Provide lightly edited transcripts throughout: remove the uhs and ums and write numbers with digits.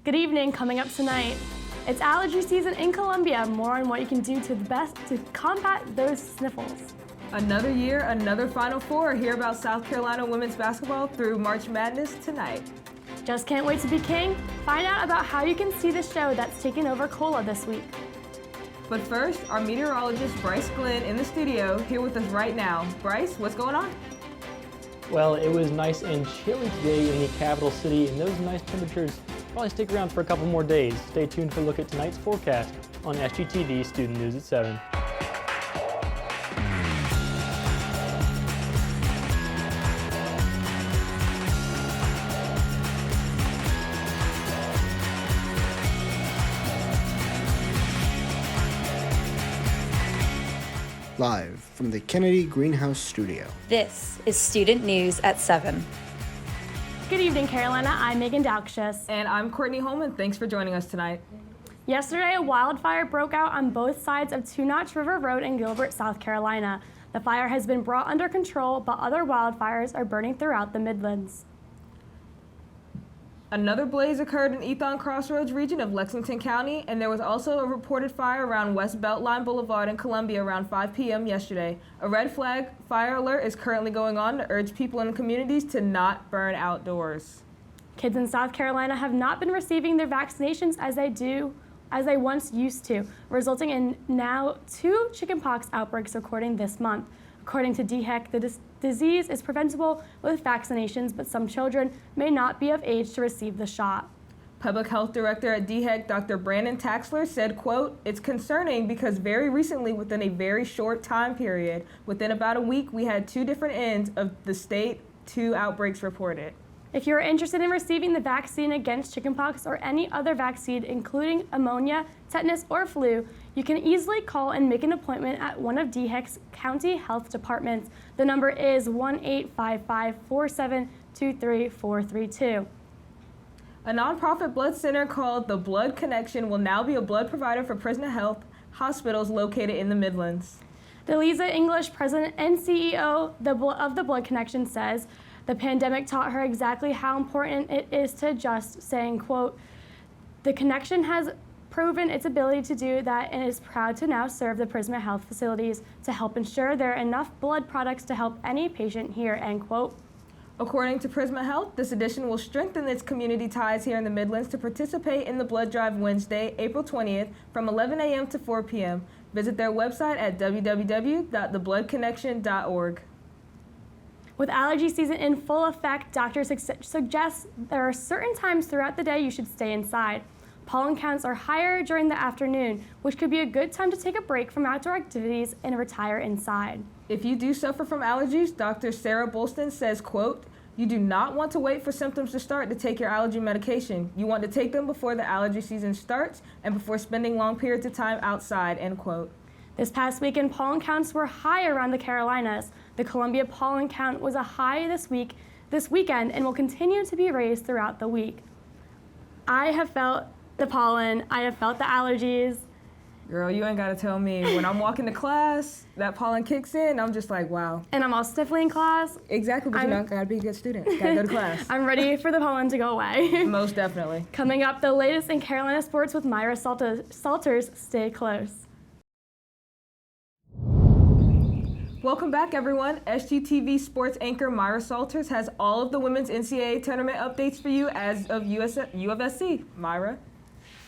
Good evening. Coming up tonight, it's allergy season in Columbia. More on what you can do to combat those sniffles. Another year, another Final Four. Hear about South Carolina women's basketball through March Madness tonight. Just can't wait to be king? Find out about how you can see the show that's taken over COLA this week. But first, our meteorologist Bryce Glen in the studio here with us right now. Bryce, what's going on? Well, it was nice and chilly today in the capital city, and those nice temperatures probably stick around for a couple more days. Stay tuned for a look at tonight's forecast on SGTV Student News at 7. Live from the Kennedy Greenhouse Studio. This is Student News at 7. Good evening, Carolina. I'm Daukshus. And I'm Courtney Hollmon. Thanks for joining us tonight. Yesterday, a wildfire broke out on both sides of Two Notch River Road in Gilbert, South Carolina. The fire has been brought under control, but other wildfires are burning throughout the Midlands. Another blaze occurred in Ethon Crossroads region of Lexington County, and there was also a reported fire around West Beltline Boulevard in Columbia around 5 p.m. yesterday. A red flag fire alert is currently going on to urge people in the communities to not burn outdoors. Kids in South Carolina have not been receiving their vaccinations as they once used to, resulting in now 2 chickenpox outbreaks recording this month. According to DHEC, the disease is preventable with vaccinations, but some children may not be of age to receive the shot. Public Health Director at DHEC, Dr. Brandon Taxler, said, quote, "It's concerning because very recently, within a very short time period, within about a week, we had 2 different ends of the state, 2 outbreaks reported." If you're interested in receiving the vaccine against chickenpox or any other vaccine, including pneumonia, tetanus, or flu, you can easily call and make an appointment at one of DHEC's county health departments. The number is 1-855-472-3432. A nonprofit blood center called The Blood Connection will now be a blood provider for prison health hospitals located in the Midlands. Delisa English, president and CEO of The Blood Connection, says, "The pandemic taught her exactly how important it is to adjust," saying, quote, "The connection has proven its ability to do that and is proud to now serve the Prisma Health facilities to help ensure there are enough blood products to help any patient here," end quote. According to Prisma Health, this addition will strengthen its community ties here in the Midlands to participate in the blood drive Wednesday, April 20th from 11 a.m. to 4 p.m. Visit their website at www.thebloodconnection.org. With allergy season in full effect, doctors suggest there are certain times throughout the day you should stay inside. Pollen counts are higher during the afternoon, which could be a good time to take a break from outdoor activities and retire inside. If you do suffer from allergies, Dr. Sarah Bolston says, quote, "You do not want to wait for symptoms to start to take your allergy medication. You want to take them before the allergy season starts and before spending long periods of time outside," end quote. This past weekend, pollen counts were high around the Carolinas. The Columbia pollen count was a high this weekend, and will continue to be raised throughout the week. I have felt the pollen. I have felt the allergies. Girl, you ain't gotta tell me. When I'm walking to class, that pollen kicks in, I'm just like, wow. And I'm all sniffly in class. Exactly, but gotta be a good student. Gotta go to class. I'm ready for the pollen to go away. Most definitely. Coming up, the latest in Carolina sports with Myra Salters. Stay close. Welcome back, everyone. SGTV sports anchor Myra Salters has all of the women's NCAA tournament updates for you as of U of SC. Myra?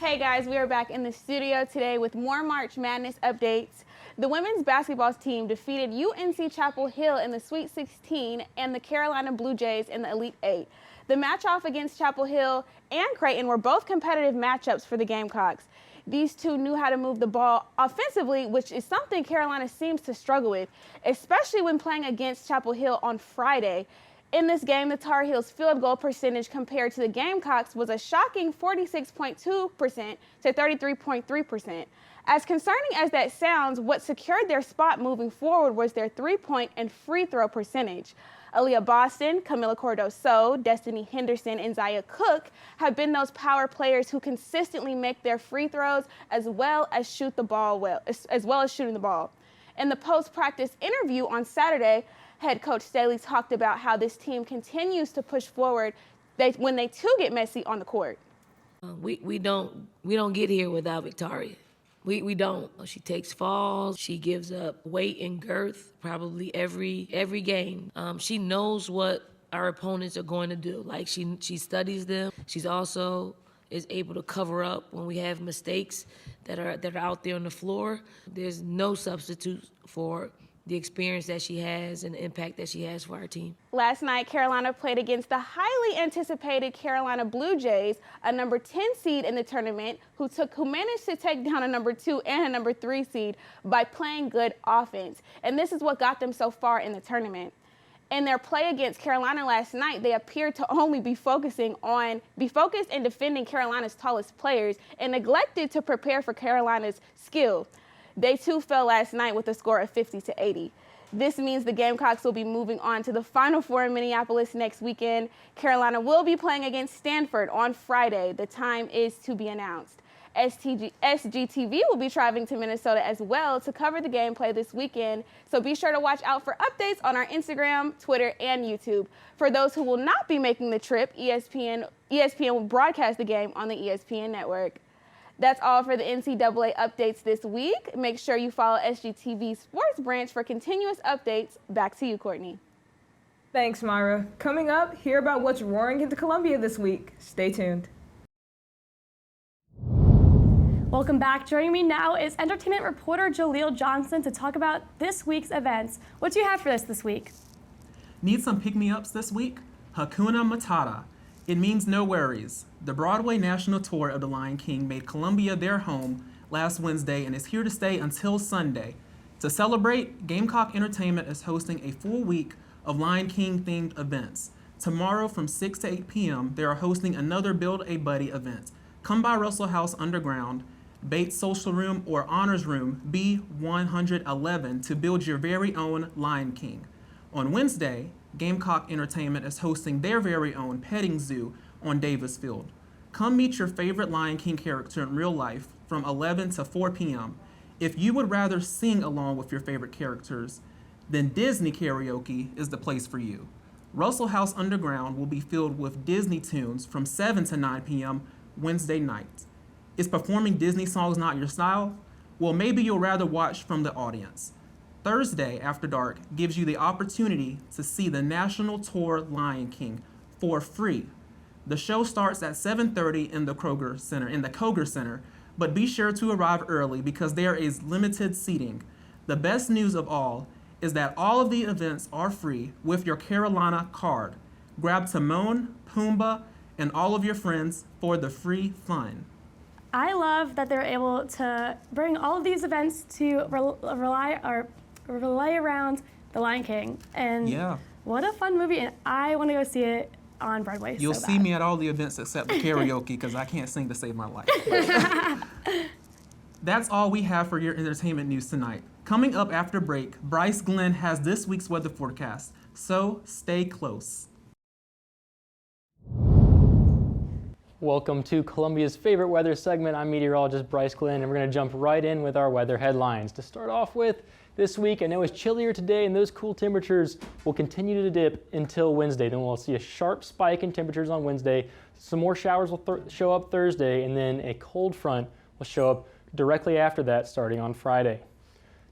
Hey guys, we are back in the studio today with more March Madness updates. The women's basketball team defeated UNC Chapel Hill in the Sweet 16 and the Carolina Blue Jays in the Elite 8. The match-off against Chapel Hill and Creighton were both competitive matchups for the Gamecocks. These two knew how to move the ball offensively, which is something Carolina seems to struggle with, especially when playing against Chapel Hill on Friday. In this game, the Tar Heels' field goal percentage compared to the Gamecocks was a shocking 46.2% to 33.3%. As concerning as that sounds, what secured their spot moving forward was their three-point and free throw percentage. Aaliyah Boston, Camila Cordoso, Destiny Henderson, and Zaya Cook have been those power players who consistently make their free throws as well as shooting the ball. In the post-practice interview on Saturday, head coach Staley talked about how this team continues to push forward when they too get messy on the court. We don't get here without Victoria. We don't. She takes falls. She gives up weight and girth probably every game. She knows what our opponents are going to do. Like she studies them. She's also is able to cover up when we have mistakes that are out there on the floor. There's no substitute for the experience that she has and the impact that she has for our team. Last night, Carolina played against the highly anticipated Carolina Blue Jays, a number 10 seed in the tournament, who managed to take down a number 2 and a number 3 seed by playing good offense. And this is what got them so far in the tournament. In their play against Carolina last night, they appeared to only be focused in defending Carolina's tallest players and neglected to prepare for Carolina's skill. They too fell last night with a score of 50-80. This means the Gamecocks will be moving on to the Final Four in Minneapolis next weekend. Carolina will be playing against Stanford on Friday. The time is to be announced. SGTV will be traveling to Minnesota as well to cover the gameplay this weekend, so be sure to watch out for updates on our Instagram, Twitter, and YouTube. For those who will not be making the trip, ESPN will broadcast the game on the ESPN network. That's all for the NCAA updates this week. Make sure you follow SGTV's sports branch for continuous updates. Back to you, Courtney. Thanks, Myra. Coming up, hear about what's roaring into Columbia this week. Stay tuned. Welcome back. Joining me now is entertainment reporter Jahleel Johnson to talk about this week's events. What do you have for us this week? Need some pick-me-ups this week? Hakuna Matata. It means no worries. The Broadway National Tour of The Lion King made Columbia their home last Wednesday and is here to stay until Sunday. To celebrate, Gamecock Entertainment is hosting a full week of Lion King-themed events. Tomorrow from 6 to 8 p.m., they are hosting another Build a Buddy event. Come by Russell House Underground, Bates Social Room, or Honors Room B111 to build your very own Lion King. On Wednesday, Gamecock Entertainment is hosting their very own petting zoo on Davis Field. Come meet your favorite Lion King character in real life from 11 to 4 p.m. If you would rather sing along with your favorite characters, then Disney karaoke is the place for you. Russell House Underground will be filled with Disney tunes from 7 to 9 p.m. Wednesday night. Is performing Disney songs not your style? Well, maybe you'll rather watch from the audience. Thursday After Dark gives you the opportunity to see the National Tour Lion King for free. The show starts at 7:30 in the Kroger Center, but be sure to arrive early because there is limited seating. The best news of all is that all of the events are free with your Carolina card. Grab Timon, Pumbaa, and all of your friends for the free fun. I love that they're able to bring all of these events to rely around The Lion King. And yeah, what a fun movie, and I want to go see it on Broadway. You'll so see bad. me at all the events except the karaoke because I can't sing to save my life. That's all we have for your entertainment news tonight. Coming up after break, Bryce Glen has this week's weather forecast, so stay close. Welcome to Columbia's favorite weather segment. I'm meteorologist Bryce Glen, and we're going to jump right in with our weather headlines. To start off with, this week, I know it's chillier today, and those cool temperatures will continue to dip until Wednesday. Then we'll see a sharp spike in temperatures on Wednesday. Some more showers will show up Thursday, and then a cold front will show up directly after that, starting on Friday.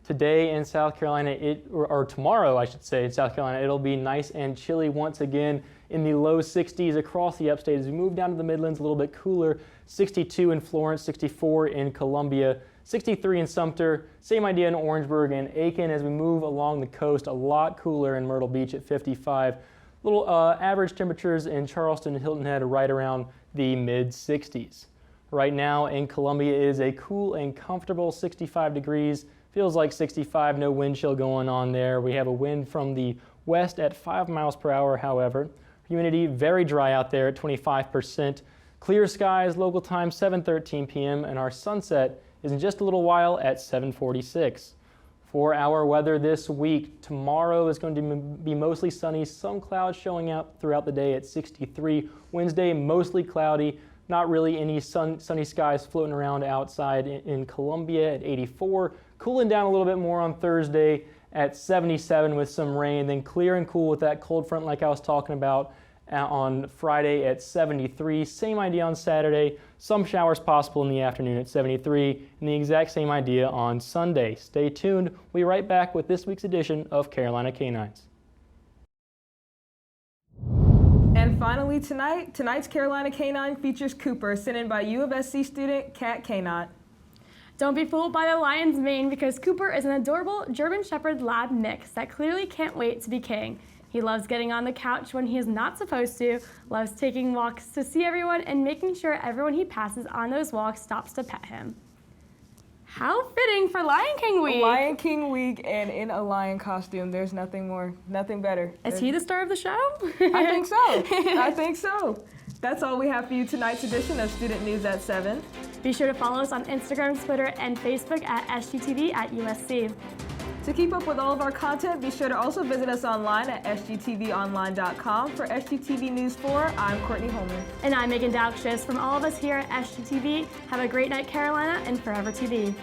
Today in South Carolina, or tomorrow, I should say, in South Carolina, it'll be nice and chilly once again in the low 60s across the upstate. As we move down to the Midlands, a little bit cooler, 62 in Florence, 64 in Columbia, 63 in Sumter, same idea in Orangeburg and Aiken. As we move along the coast, a lot cooler in Myrtle Beach at 55. Little average temperatures in Charleston and Hilton Head right around the mid-60s. Right now in Columbia is a cool and comfortable 65 degrees. Feels like 65, no wind chill going on there. We have a wind from the west at 5 miles per hour, however. Humidity very dry out there at 25%. Clear skies, local time 7:13 p.m. and our sunset is in just a little while at 7:46. For our weather this week, tomorrow is going to be mostly sunny, some clouds showing up throughout the day at 63. Wednesday, mostly cloudy, not really any sunny skies floating around outside in Columbia at 84. Cooling down a little bit more on Thursday at 77 with some rain, then clear and cool with that cold front like I was talking about on Friday at 73. Same idea on Saturday. Some showers possible in the afternoon at 73. And the exact same idea on Sunday. Stay tuned. We'll be right back with this week's edition of Carolina Canines. And finally tonight's Carolina Canine features Cooper, sent in by U of SC student Kat Knott. Don't be fooled by the lion's mane, because Cooper is an adorable German Shepherd Lab mix that clearly can't wait to be king. He loves getting on the couch when he is not supposed to, loves taking walks to see everyone, and making sure everyone he passes on those walks stops to pet him. How fitting for Lion King Week! Lion King Week, and in a lion costume. There's nothing better. Is he the star of the show? I think so. I think so. That's all we have for you tonight's edition of Student News at 7. Be sure to follow us on Instagram, Twitter, and Facebook at SGTV at USC. To keep up with all of our content, be sure to also visit us online at sgtvonline.com. For SGTV News 4, I'm Courtney Hollmon. And I'm Daukshus. From all of us here at SGTV, have a great night, Carolina, and Forever TV.